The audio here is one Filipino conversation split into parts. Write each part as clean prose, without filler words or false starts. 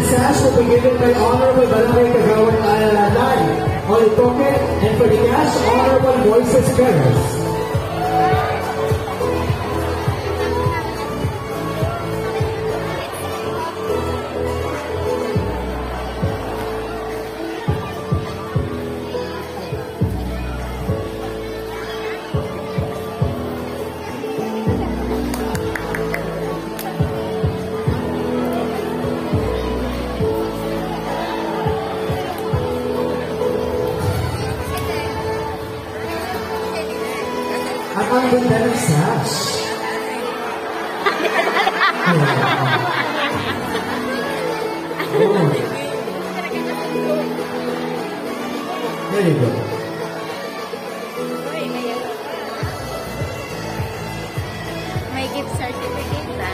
sash will be given by Honorable Barangay Kagawad Alalay, Oli Pocket, and for the cash, Honorable Moises Perez. At ang ganda ng sash. Oh. There you go. May gift certificate na.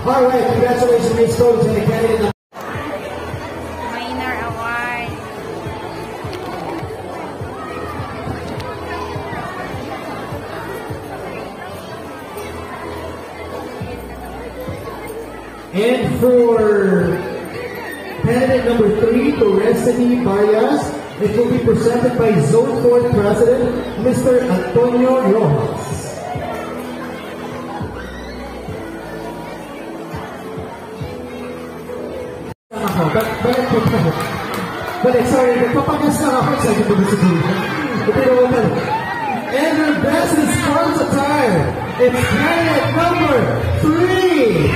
Alright, congratulations, Miss Coach, and the candidate. And for candidate number 3, Torresini Bayas, it will be presented by Zone 4 President, Mr. Antonio Rojas. But sorry, nagpapagas lang ako sa akin ito sa and her best is sports attire. It's candidate number 3.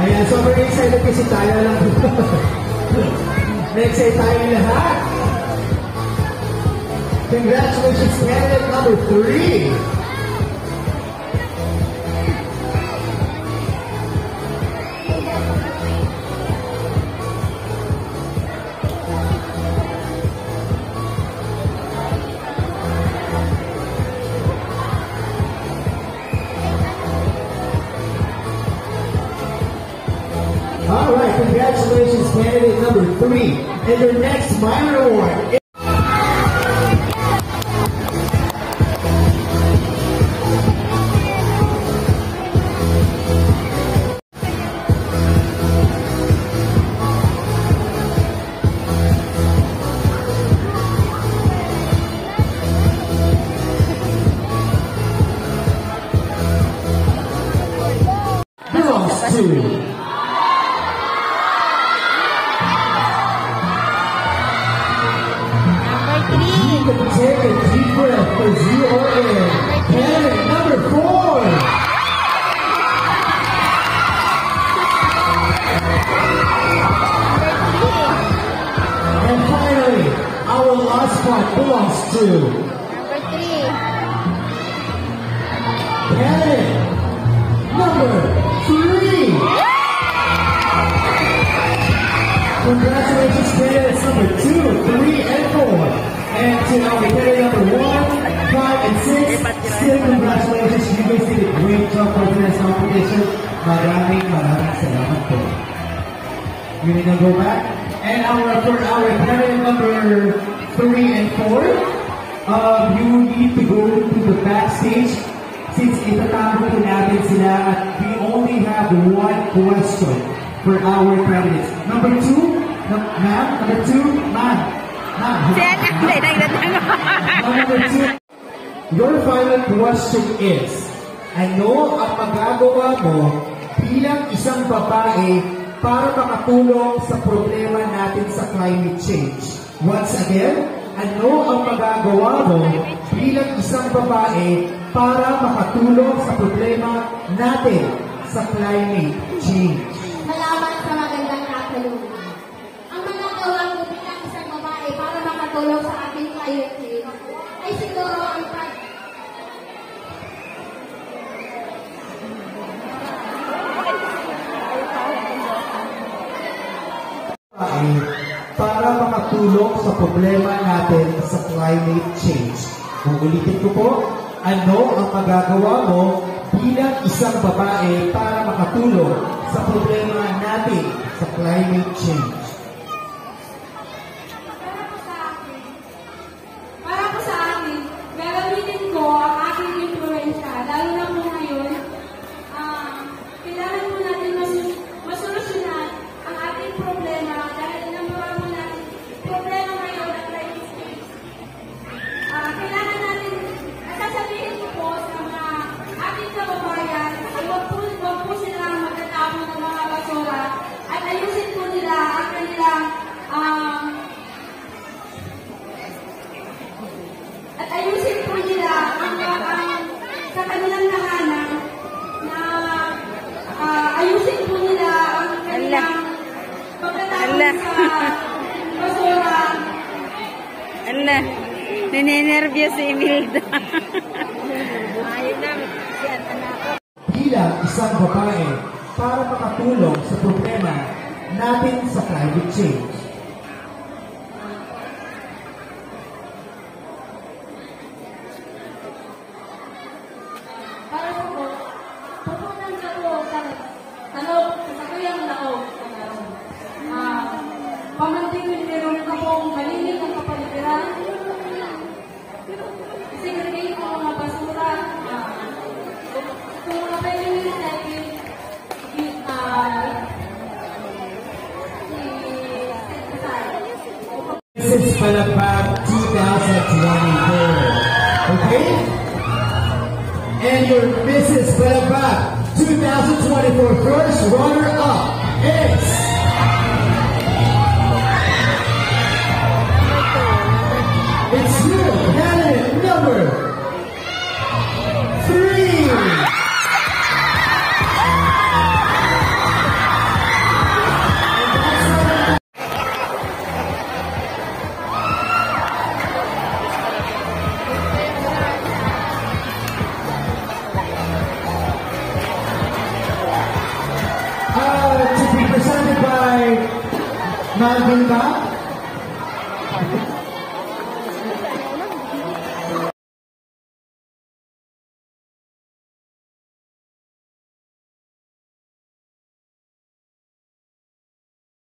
Ayan, so very excited kasi tayo lang. Na-excite tayo lahat. Congratulations, candidate number 3. Alright, congratulations, candidate number 3. And your next minor award. Belongs to take a deep breath as you are in. Candidate number 4. And finally, our last spot belongs to number 3. Candidate number 3. Congratulations, candidates number 2, 3, and 4. And to our candidate number 1, 5, and 6, still congratulations. You guys did a great job for today's competition. Maraming salamat po. You need to go back. And for our candidate number 3 and 4, you need to go to the backstage since itatapos po natin sila at we only have one question for our candidates. Number 2, ma'am. Number 2, ma'am. Your final question is, ano ang magagawa mo bilang isang babae para makatulong sa problema natin sa climate change? Once again, ano ang magagawa mo bilang isang babae para makatulong sa problema natin sa climate change? Salamat sa magandang katanungan. Ang magagawa ko bilang isang babae para makatulong sa ating climate change ay siguro ang para makatulong sa problema natin sa climate change. Uulitin ko po, ano ang magagawa mo bilang isang babae para makatulong sa problema natin natin sa climate change? Para po sa akin, gagamitin ko ang aking influensya, lalo na po ngayon, kailangan po natin masolusyonan ang ating problema dahil nabawa po natin problema ngayon at climate change. Kailangan natin, sasabihin ko po sa mga ating kababayan, ay wag po sila magtatapon ng mga basura at ayusin po nila ang kanilang at ayusin po nila ang sa kanilang tahanan na ayusin po nila ang kanilang pagkatapon sa basura. Ala, nininervyos si Imelda. Bilang isang babae para makatulong sa problema natin sa climate change. Para po po, pupunan ka po sa kuyang laog. Pamantigin meron ka pong malinig ang kapaligiran. Segregate mo mga basura. Kung mga pwede nyo recycle, This is Palapag 2024. Okay? And your Mrs. Palapag 2024 first runner-up is it's you, candidate number 3. To be presented by Malvin Ba.